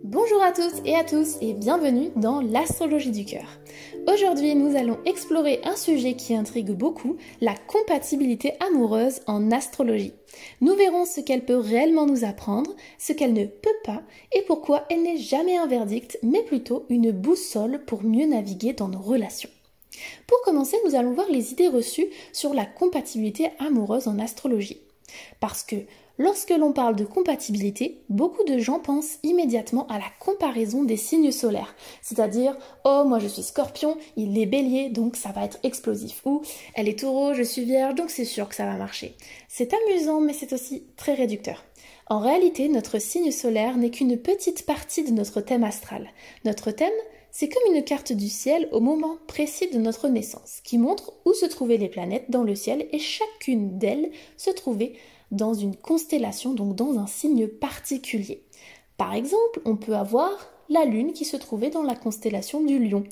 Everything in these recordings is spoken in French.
Bonjour à toutes et à tous et bienvenue dans l'astrologie du cœur. Aujourd'hui, nous allons explorer un sujet qui intrigue beaucoup, la compatibilité amoureuse en astrologie. Nous verrons ce qu'elle peut réellement nous apprendre, ce qu'elle ne peut pas et pourquoi elle n'est jamais un verdict, mais plutôt une boussole pour mieux naviguer dans nos relations. Pour commencer, nous allons voir les idées reçues sur la compatibilité amoureuse en astrologie. Parce que lorsque l'on parle de compatibilité, beaucoup de gens pensent immédiatement à la comparaison des signes solaires. C'est-à-dire, oh moi je suis Scorpion, il est Bélier, donc ça va être explosif. Ou, elle est Taureau, je suis Vierge, donc c'est sûr que ça va marcher. C'est amusant, mais c'est aussi très réducteur. En réalité, notre signe solaire n'est qu'une petite partie de notre thème astral. Notre thème, c'est comme une carte du ciel au moment précis de notre naissance, qui montre où se trouvaient les planètes dans le ciel et chacune d'elles se trouvait dans une constellation, donc dans un signe particulier. Par exemple, on peut avoir la Lune qui se trouvait dans la constellation du Lion.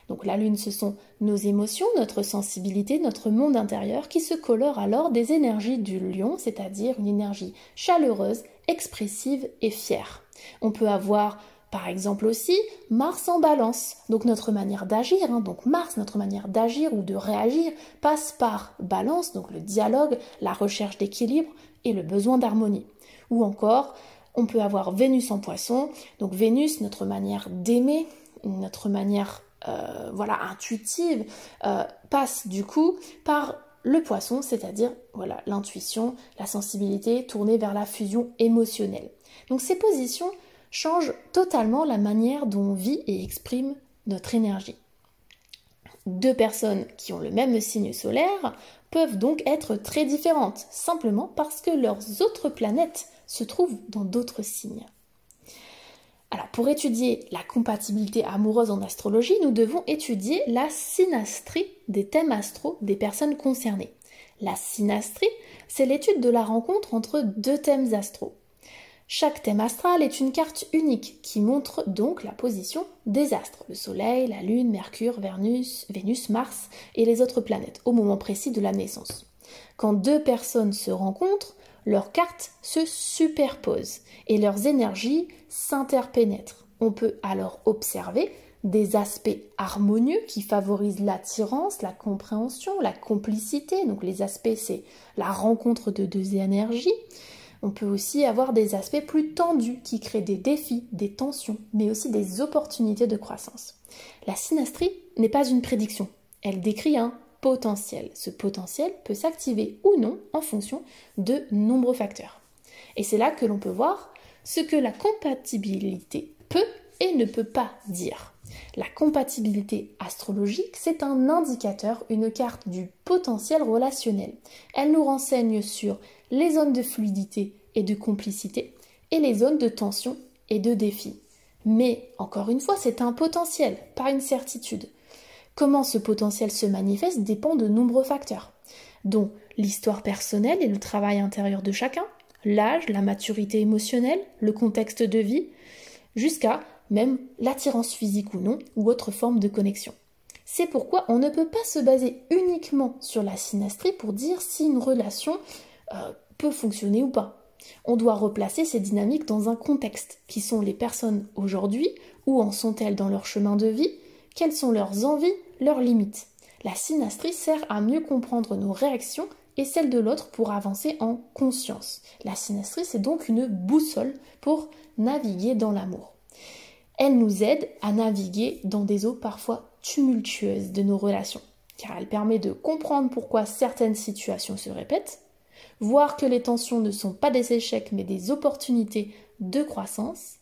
Donc la Lune, ce sont nos émotions, notre sensibilité, notre monde intérieur qui se colore alors des énergies du Lion, c'est-à-dire une énergie chaleureuse, expressive et fière. On peut avoir par exemple aussi Mars en Balance, donc notre manière d'agir, donc Mars, notre manière d'agir ou de réagir, passe par Balance, donc le dialogue, la recherche d'équilibre et le besoin d'harmonie. Ou encore, on peut avoir Vénus en Poisson, donc Vénus, notre manière d'aimer, notre manière intuitive, passe du coup par le Poisson, c'est-à-dire l'intuition, la sensibilité tournée vers la fusion émotionnelle. Donc ces positions change totalement la manière dont on vit et exprime notre énergie. Deux personnes qui ont le même signe solaire peuvent donc être très différentes, simplement parce que leurs autres planètes se trouvent dans d'autres signes. Alors, pour étudier la compatibilité amoureuse en astrologie, nous devons étudier la synastrie des thèmes astraux des personnes concernées. La synastrie, c'est l'étude de la rencontre entre deux thèmes astraux. Chaque thème astral est une carte unique qui montre donc la position des astres, le Soleil, la Lune, Mercure, Vénus, Mars et les autres planètes au moment précis de la naissance. Quand deux personnes se rencontrent, leurs cartes se superposent et leurs énergies s'interpénètrent. On peut alors observer des aspects harmonieux qui favorisent l'attirance, la compréhension, la complicité. Donc les aspects, c'est la rencontre de deux énergies. On peut aussi avoir des aspects plus tendus qui créent des défis, des tensions, mais aussi des opportunités de croissance. La synastrie n'est pas une prédiction, elle décrit un potentiel. Ce potentiel peut s'activer ou non en fonction de nombreux facteurs. Et c'est là que l'on peut voir ce que la compatibilité peut et ne peut pas dire. La compatibilité astrologique, c'est un indicateur, une carte du potentiel relationnel. Elle nous renseigne sur les zones de fluidité et de complicité et les zones de tension et de défi. Mais, encore une fois, c'est un potentiel, pas une certitude. Comment ce potentiel se manifeste dépend de nombreux facteurs, dont l'histoire personnelle et le travail intérieur de chacun, l'âge, la maturité émotionnelle, le contexte de vie, jusqu'à même l'attirance physique ou non, ou autre forme de connexion. C'est pourquoi on ne peut pas se baser uniquement sur la synastrie pour dire si une relation peut fonctionner ou pas. On doit replacer ces dynamiques dans un contexte. Qui sont les personnes aujourd'hui? Où en sont-elles dans leur chemin de vie? Quelles sont leurs envies, leurs limites? La synastrie sert à mieux comprendre nos réactions et celles de l'autre pour avancer en conscience. La synastrie, c'est donc une boussole pour naviguer dans l'amour. Elle nous aide à naviguer dans des eaux parfois tumultueuses de nos relations, car elle permet de comprendre pourquoi certaines situations se répètent, voir que les tensions ne sont pas des échecs mais des opportunités de croissance.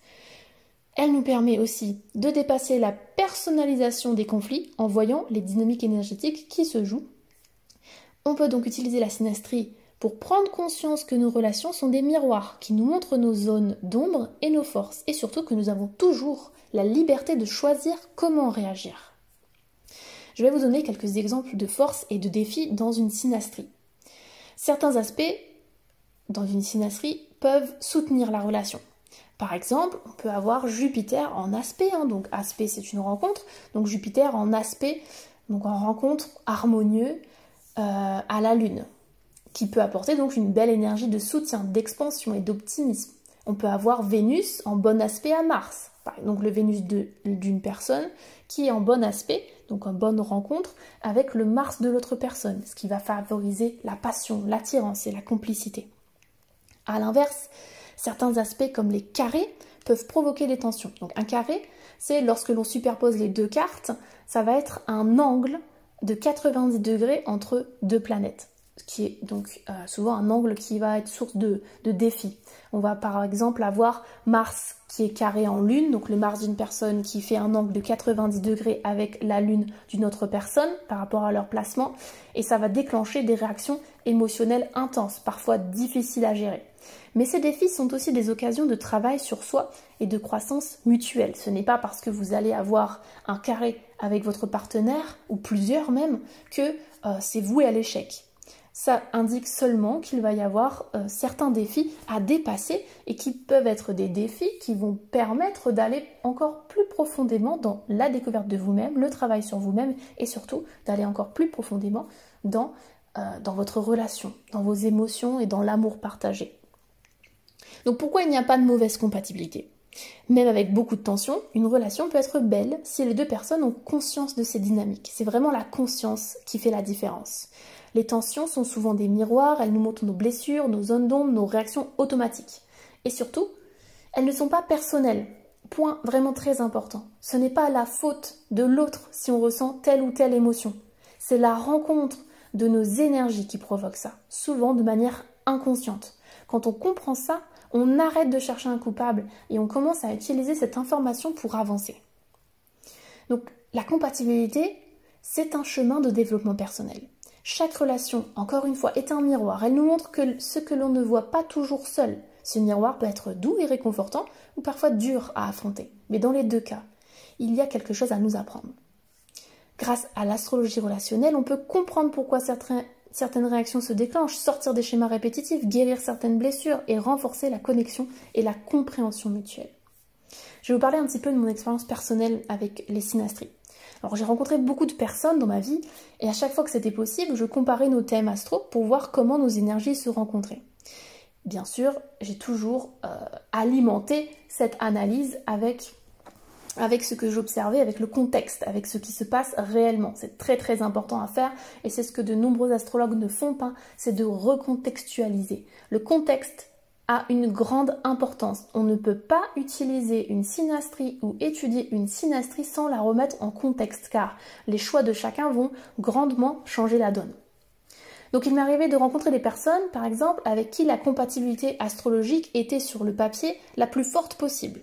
Elle nous permet aussi de dépasser la personnalisation des conflits en voyant les dynamiques énergétiques qui se jouent. On peut donc utiliser la synastrie pour prendre conscience que nos relations sont des miroirs qui nous montrent nos zones d'ombre et nos forces, et surtout que nous avons toujours la liberté de choisir comment réagir. Je vais vous donner quelques exemples de forces et de défis dans une synastrie. Certains aspects dans une synastrie peuvent soutenir la relation. Par exemple, on peut avoir Jupiter en aspect, donc aspect c'est une rencontre, donc Jupiter en aspect, donc en rencontre harmonieux à la Lune, qui peut apporter donc une belle énergie de soutien, d'expansion et d'optimisme. On peut avoir Vénus en bon aspect à Mars. Donc le Vénus d'une personne qui est en bon aspect, donc en bonne rencontre, avec le Mars de l'autre personne, ce qui va favoriser la passion, l'attirance et la complicité. À l'inverse, certains aspects comme les carrés peuvent provoquer des tensions. Donc un carré, c'est lorsque l'on superpose les deux cartes, ça va être un angle de 90 degrés entre deux planètes, ce qui est donc souvent un angle qui va être source de défis. On va par exemple avoir Mars qui est carré en Lune, donc le Mars d'une personne qui fait un angle de 90 degrés avec la Lune d'une autre personne par rapport à leur placement, et ça va déclencher des réactions émotionnelles intenses, parfois difficiles à gérer. Mais ces défis sont aussi des occasions de travail sur soi et de croissance mutuelle. Ce n'est pas parce que vous allez avoir un carré avec votre partenaire, ou plusieurs même, que c'est voué à l'échec. Ça indique seulement qu'il va y avoir certains défis à dépasser et qui peuvent être des défis qui vont permettre d'aller encore plus profondément dans la découverte de vous-même, le travail sur vous-même et surtout d'aller encore plus profondément dans votre relation, dans vos émotions et dans l'amour partagé. Donc pourquoi il n'y a pas de mauvaise compatibilité ? Même avec beaucoup de tension, une relation peut être belle si les deux personnes ont conscience de ces dynamiques. C'est vraiment la conscience qui fait la différence. Les tensions sont souvent des miroirs, elles nous montrent nos blessures, nos zones d'ombre, nos réactions automatiques. Et surtout, elles ne sont pas personnelles. Point vraiment très important. Ce n'est pas la faute de l'autre si on ressent telle ou telle émotion. C'est la rencontre de nos énergies qui provoque ça, souvent de manière inconsciente. Quand on comprend ça, on arrête de chercher un coupable et on commence à utiliser cette information pour avancer. Donc la compatibilité, c'est un chemin de développement personnel. Chaque relation, encore une fois, est un miroir. Elle nous montre ce que l'on ne voit pas toujours seul. Ce miroir peut être doux et réconfortant ou parfois dur à affronter. Mais dans les deux cas, il y a quelque chose à nous apprendre. Grâce à l'astrologie relationnelle, on peut comprendre pourquoi certaines réactions se déclenchent, sortir des schémas répétitifs, guérir certaines blessures et renforcer la connexion et la compréhension mutuelle. Je vais vous parler un petit peu de mon expérience personnelle avec les synastries. Alors j'ai rencontré beaucoup de personnes dans ma vie et à chaque fois que c'était possible, je comparais nos thèmes astro pour voir comment nos énergies se rencontraient. Bien sûr, j'ai toujours alimenté cette analyse avec ce que j'observais, avec le contexte, avec ce qui se passe réellement. C'est très très important à faire et c'est ce que de nombreux astrologues ne font pas, c'est de recontextualiser. Le contexte a une grande importance. On ne peut pas utiliser une synastrie ou étudier une synastrie sans la remettre en contexte car les choix de chacun vont grandement changer la donne. Donc il m'est arrivé de rencontrer des personnes, par exemple, avec qui la compatibilité astrologique était sur le papier la plus forte possible.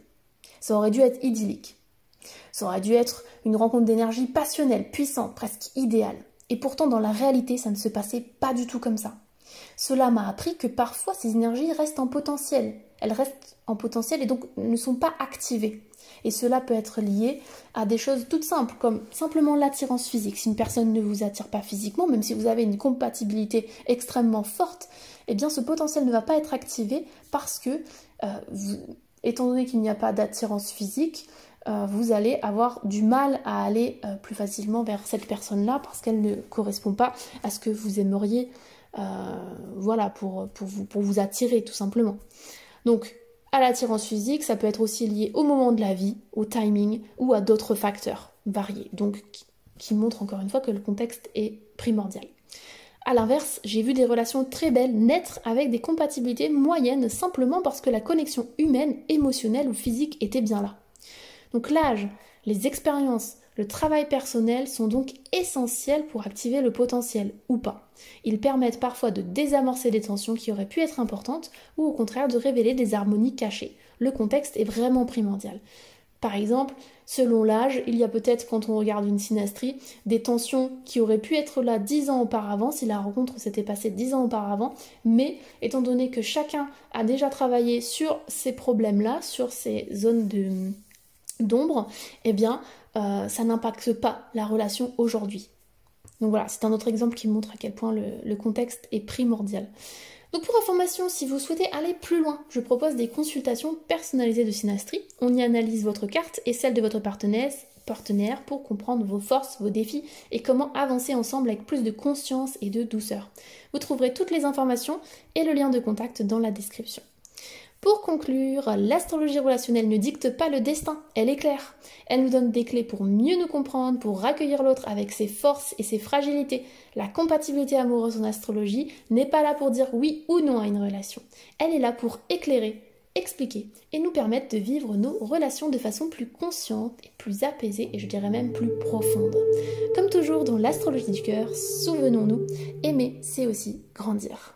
Ça aurait dû être idyllique. Ça aurait dû être une rencontre d'énergie passionnelle, puissante, presque idéale. Et pourtant, dans la réalité, ça ne se passait pas du tout comme ça. Cela m'a appris que parfois, ces énergies restent en potentiel. Elles restent en potentiel et donc ne sont pas activées. Et cela peut être lié à des choses toutes simples, comme simplement l'attirance physique. Si une personne ne vous attire pas physiquement, même si vous avez une compatibilité extrêmement forte, eh bien ce potentiel ne va pas être activé parce que, étant donné qu'il n'y a pas d'attirance physique, vous allez avoir du mal à aller plus facilement vers cette personne-là parce qu'elle ne correspond pas à ce que vous aimeriez voilà, pour vous attirer tout simplement. Donc, à l'attirance physique, ça peut être aussi lié au moment de la vie, au timing ou à d'autres facteurs variés, donc qui montrent encore une fois que le contexte est primordial. A l'inverse, j'ai vu des relations très belles naître avec des compatibilités moyennes simplement parce que la connexion humaine, émotionnelle ou physique était bien là. Donc l'âge, les expériences, le travail personnel sont donc essentiels pour activer le potentiel ou pas. Ils permettent parfois de désamorcer des tensions qui auraient pu être importantes ou au contraire de révéler des harmonies cachées. Le contexte est vraiment primordial. Par exemple, selon l'âge, il y a peut-être, quand on regarde une synastrie, des tensions qui auraient pu être là 10 ans auparavant, si la rencontre s'était passée 10 ans auparavant, mais étant donné que chacun a déjà travaillé sur ces problèmes-là, sur ces zones d'ombre, eh bien, ça n'impacte pas la relation aujourd'hui. Donc voilà, c'est un autre exemple qui montre à quel point le contexte est primordial. Donc pour information, si vous souhaitez aller plus loin, je propose des consultations personnalisées de synastrie. On y analyse votre carte et celle de votre partenaire pour comprendre vos forces, vos défis et comment avancer ensemble avec plus de conscience et de douceur. Vous trouverez toutes les informations et le lien de contact dans la description. Pour conclure, l'astrologie relationnelle ne dicte pas le destin, elle éclaire. Elle nous donne des clés pour mieux nous comprendre, pour accueillir l'autre avec ses forces et ses fragilités. La compatibilité amoureuse en astrologie n'est pas là pour dire oui ou non à une relation. Elle est là pour éclairer, expliquer et nous permettre de vivre nos relations de façon plus consciente et plus apaisée et je dirais même plus profonde. Comme toujours dans l'astrologie du cœur, souvenons-nous, aimer c'est aussi grandir.